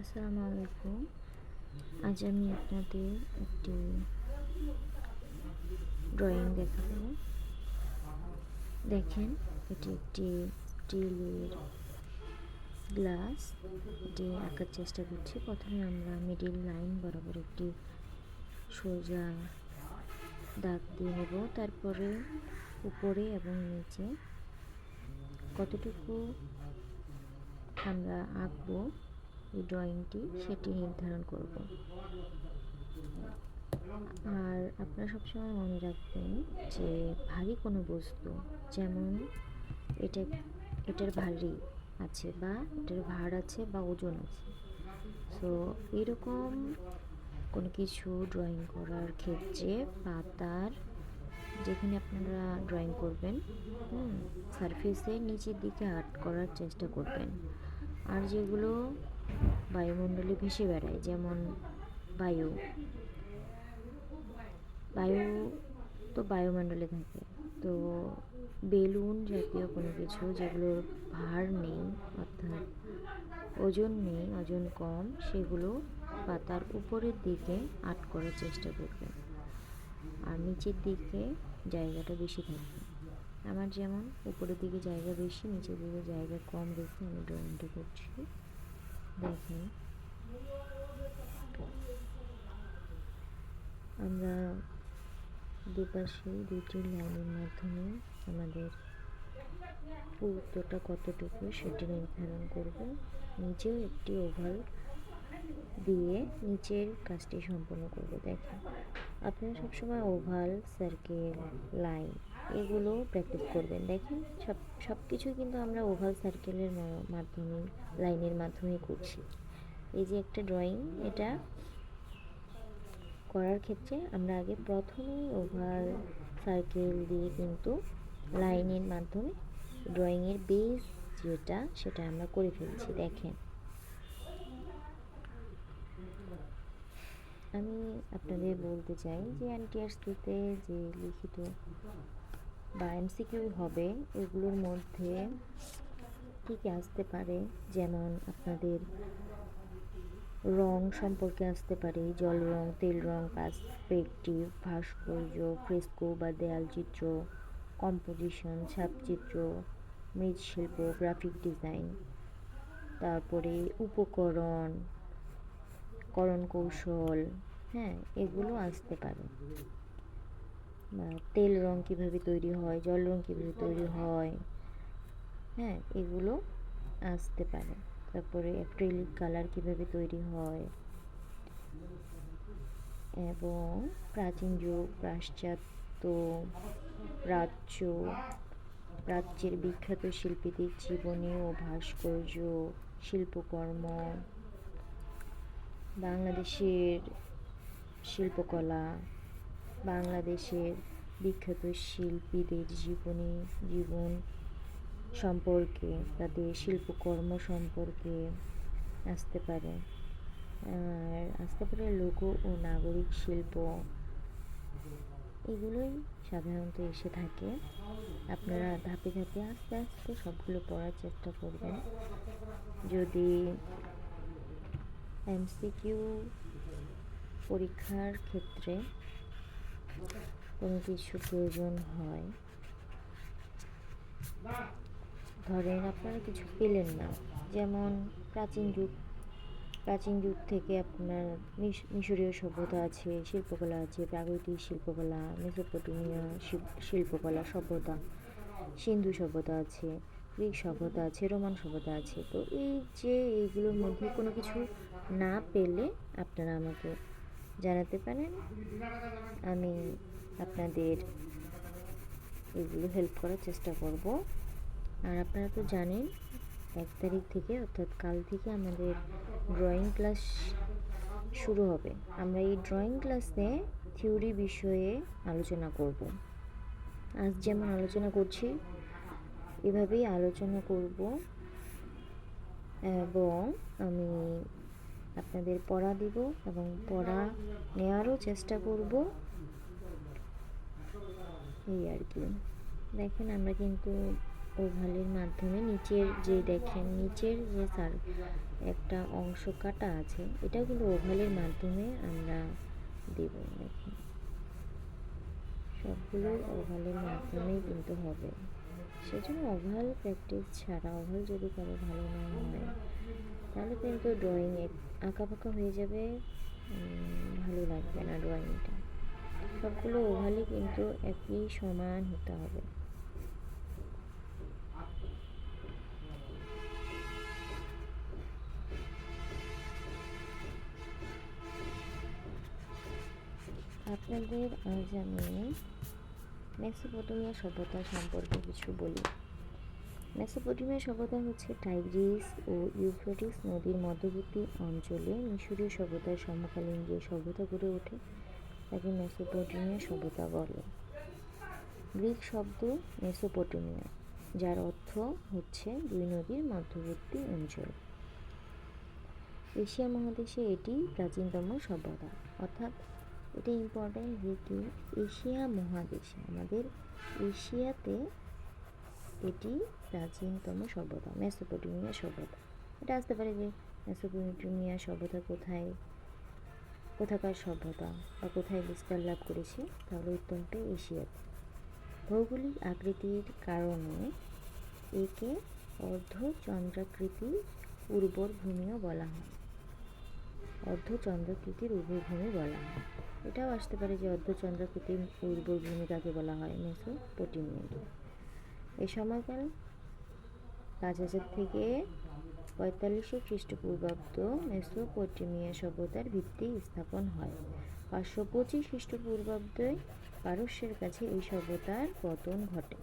আসসালামু আলাইকুম। আজ আমি আপনাদের একটি ড্রয়িং দেখাবো। দেখেন, এটি একটি স্টিলের গ্লাস। এটি আঁকার চেষ্টা করছি। প্রথমে আমরা মিডিল লাইন বরাবর একটি সোজা দাগ দিয়ে নেব। তারপরে উপরে এবং নিচে কতটুকু আমরা আঁকবো এই ড্রয়িংটি সেটি নির্ধারণ করব। আর আপনারা সবসময় মনে রাখবেন যে ভারী কোনো বস্তু, যেমন এটা এটার ভারী আছে বা এটার ভার আছে বা ওজন আছে, সো এরকম কোনো কিছু ড্রয়িং করার ক্ষেত্রে পাতার যেখানে আপনারা ড্রয়িং করবেন সারফেসের নিচের দিকে আর্ট করার চেষ্টা করবেন। আর যেগুলো বায়ুমণ্ডলে ভেসে বেড়ায়, যেমন বায়ু বায়ু তো বায়ুমণ্ডলে থাকে, তো বেলুন জাতীয় কোনো কিছু যেগুলোর ভার নেই, অর্থাৎ ওজন নেই, ওজন কম, সেগুলো পাতার উপরের দিকে আর্ট করার চেষ্টা করবেন। আর নিচের দিকে জায়গাটা বেশি থাকবে। আমার যেমন উপরের দিকে জায়গা বেশি, নিচের দিকে জায়গা কম রেখে আমি ড্রয়িংটা করছি। দেখেন, আমরা দুপাশে দুটি লাইনের মাধ্যমে আমাদের পুরুত্বটা কতটুকু সেটি নির্ধারণ করব। নিচেও একটি ওভাল দিয়ে নিচের কাজটি সম্পন্ন করব। দেখেন, আপনারা সবসময় ওভাল, সার্কেল, লাইন এগুলো প্র্যাকটিস করবেন। দেখেন, সব কিছুই কিন্তু আমরা ওভাল, সার্কেলের মাধ্যমে, লাইনের মাধ্যমে করছি। এই যে একটা ড্রয়িং, এটা করার ক্ষেত্রে আমরা আগে প্রথমেই ওভাল, সার্কেল দিয়ে কিন্তু লাইনের মাধ্যমে ড্রয়িংয়ের বেস যেটা সেটা আমরা করে ফেলছি। দেখেন, আমি আপনাদের বলতে চাই যে এনটিআরসিতে যে লিখিত বা এমসিকিউ হবে, এগুলোর মধ্যে কী কী আসতে পারে, যেমন আপনাদের রং সম্পর্কে আসতে পারে, জল রং, তেল রং, পার্সপেক্টিভ, ভাস্কর্য, ফ্রেস্কো বা দেয়াল চিত্র, কম্পোজিশন, ছাপচিত্র, মৃৎশিল্প, গ্রাফিক ডিজাইন, তারপরে উপকরণ, করণ কৌশল, এগুলো আসতে পারে। বা তেল রং কীভাবে তৈরি হয়, জল রং কীভাবে তৈরি হয়, এগুলো আসতে পারে। তারপরে অ্যাক্রিলিক কালার কীভাবে তৈরি হয়, এবং প্রাচীন যুগ, পাশ্চাত্য, প্রাচ্যের বিখ্যাত শিল্পীদের জীবনী ও ভাস্কর্য, শিল্পকর্ম, বাংলাদেশের শিল্পকলা, বাংলাদেশের বিখ্যাত শিল্পীদের জীবন সম্পর্কে, তাদের শিল্পকর্ম সম্পর্কে আসতে পারে। আর আসতে পারে লোক ও নাগরিক শিল্প, এগুলোই সাধারণত এসে থাকে। আপনারা ধাপে ধাপে আস্তে আস্তে সবগুলো পড়ার চেষ্টা করবেন। যদি এমসিকিউ পরীক্ষার ক্ষেত্রে কোনো কিছু প্রয়োজন হয়, ধরেন আপনারা কিছু পেলেন না, যেমন প্রাচীন যুগ থেকে আপনার মিশরীয় সভ্যতা আছে, শিল্পকলা আছে, প্রাগৈতিক শিল্পকলা, মেসোপটেমিয়া শিল্পকলা সভ্যতা, সিন্ধু সভ্যতা আছে, গ্রিক সভ্যতা আছে, রোমান সভ্যতা আছে। তো এই যে এইগুলোর মধ্যে কোনো কিছু না পেলে আপনারা আমাকে জানাতে পারেন, আমি আপনাদের এগুলো হেল্প করার চেষ্টা করব। আর আপনারা তো জানেন 1 তারিখ থেকে, অর্থাৎ কাল থেকে আমাদের ড্রয়িং ক্লাস শুরু হবে। আমরা এই ড্রয়িং ক্লাসে থিওরি বিষয়ে আলোচনা করব। আজ যেমন আলোচনা করছি এভাবেই আলোচনা করব, এবং আমি আপনাদের পড়া দিব এবং পড়া নেওয়ারও চেষ্টা করব, এই আর কি। দেখেন, আমরা কিন্তু ওভালের মাধ্যমে নিচের যে দেখেন নিচের যে একটা অংশ কাটা আছে, এটাও কিন্তু ওভালের মাধ্যমে আমরা দেব। দেখেন সবগুলো ওভালের মাধ্যমেই কিন্তু হবে। সেজন্য ওভাল প্র্যাকটিস ছাড়া, ওভাল যদি কারো ভালো না হয় তাহলে কিন্তু ড্রয়িং আঁকাবাঁকা হয়ে যাবে, ভালো লাগবে না ড্রয়িংটা। সবগুলো ওভালই কিন্তু একই সমান হতে হবে। আপনাদের আজ আমি মেসোপটেমিয়া সভ্যতা সম্পর্কে কিছু বলি। মেসোপটেমিয়া সভ্যতা হচ্ছে টাইগ্রিস ও ইউফ্রেটিস নদীর মধ্যবর্তী অঞ্চলে মিশরীয় সভ্যতার সমকালীন যে সভ্যতা গড়ে ওঠে তাকে মেসোপটেমিয়া সভ্যতা বলে। গ্রিক শব্দ মেসোপটেমিয়া, যার অর্থ হচ্ছে দুই নদীর মধ্যবর্তী অঞ্চল। এশিয়া মহাদেশে এটি প্রাচীনতম সভ্যতা। অর্থাৎ এটা ইম্পর্ট্যান্ট যে কি এশিয়া মহাদেশে, আমাদের এশিয়াতে এটি প্রাচীনতম সভ্যতা, মেসোপটেমিয়া সভ্যতা। এটা আসতে পারে যে মেসোপটেমিয়া সভ্যতা কোথাকার সভ্যতা বা কোথায় বিস্তার লাভ করেছে, তাহলে উত্তরটা এশিয়াতে। ভৌগোলিক আকৃতির কারণে একে অর্ধচন্দ্রাকৃতি উর্বর ভূমিও বলা হয়। অর্ধচন্দ্রাকৃতির উর্বর ভূমি বলা হয়। এটাও আসতে পারে যে অর্ধচন্দ্রাকৃতির উর্বর ভূমি কাকে বলা হয়, মেসোপটেমিয়াকে। এই সময়কাল 5000 থেকে 4500 খ্রিস্টপূর্বাব্দ মেসোপটেমিয়া সভ্যতার ভিত্তি স্থাপন হয়। 525 খ্রিস্টপূর্বাব্দে পারস্যের কাছে এই সভ্যতার পতন ঘটে।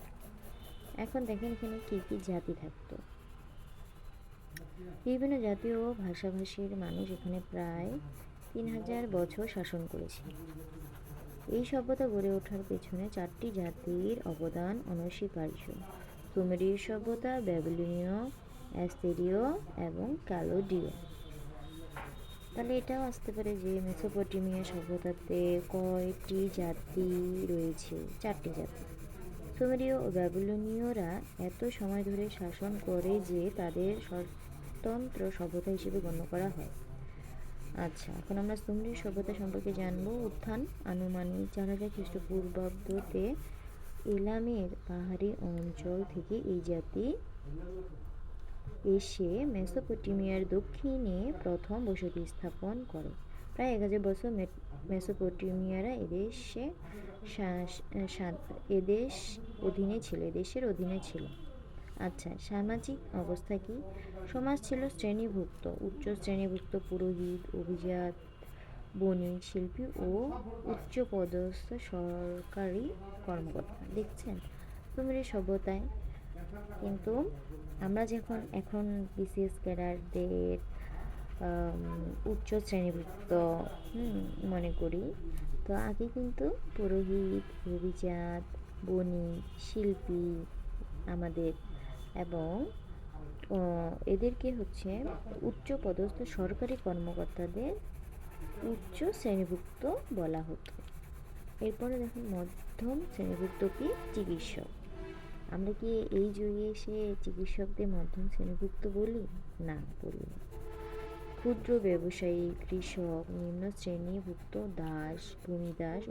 এখন দেখেন এখানে কী কী জাতি থাকতো। বিভিন্ন জাতি ও ভাষাভাষীর মানুষ এখানে প্রায় 3000 বছর শাসন করেছে। এই সভ্যতা গড়ে ওঠার পেছনে 4টি জাতির অবদান অনস্বীকার্য: সুমেরীয় সভ্যতা, ব্যাবিলনীয়, অ্যাসিরীয় এবং কালদীয়। তাহলে এটাও আসতে পারে যে মেসোপটেমিয়া সভ্যতাতে কয়টি জাতি রয়েছে? 4টি জাতি। সুমেরীয় ও ব্যাবিলনীয়রা এত সময় ধরে শাসন করে যে তাদের স্বতন্ত্র সভ্যতা হিসেবে গণ্য করা হয়। আচ্ছা, এখন আমরা সুমেরীয় সভ্যতা সম্পর্কে জানব। উত্থান আনুমানিক 4000 খ্রিস্টপূর্বাব্দতে এলামের পাহাড়ি অঞ্চল থেকে এই জাতি এসে মেসোপটেমিয়ার দক্ষিণে প্রথম বসতি স্থাপন করে। প্রায় 1000 বছর মেসোপটেমিয়ারা এদেশের অধীনে ছিল। আচ্ছা, সামাজিক অবস্থা কি? সমাজ ছিল শ্রেণীভুক্ত, উচ্চ শ্রেণীভুক্ত পুরোহিত, অভিজাত, বণিক, শিল্পী ও উচ্চপদস্থ সরকারি কর্মকর্তা। দেখছেন সুমেরীয় সভ্যতায় কিন্তু আমরা যখন এখন বিসিএস ক্যাডারদের উচ্চ শ্রেণীভুক্ত মনে করি, তো আগে কিন্তু পুরোহিত, অভিজাত, বণিক, শিল্পী আমাদের, এবং এদেরকে হচ্ছে উচ্চ পদস্থ সরকারি কর্মকর্তাদের উচ্চ শ্রেণীভুক্ত বলা হতো। এরপরে দেখুন মধ্যম শ্রেণীভুক্ত কি? চিকিৎসক। আমরা কি এই যুগে এসে চিকিৎসকদের মধ্যম শ্রেণীভুক্ত বলি? না, বলি না। ক্ষুদ্র ব্যবসায়ী, কৃষক, নিম্ন শ্রেণীভুক্ত দাস, ভূমিদাস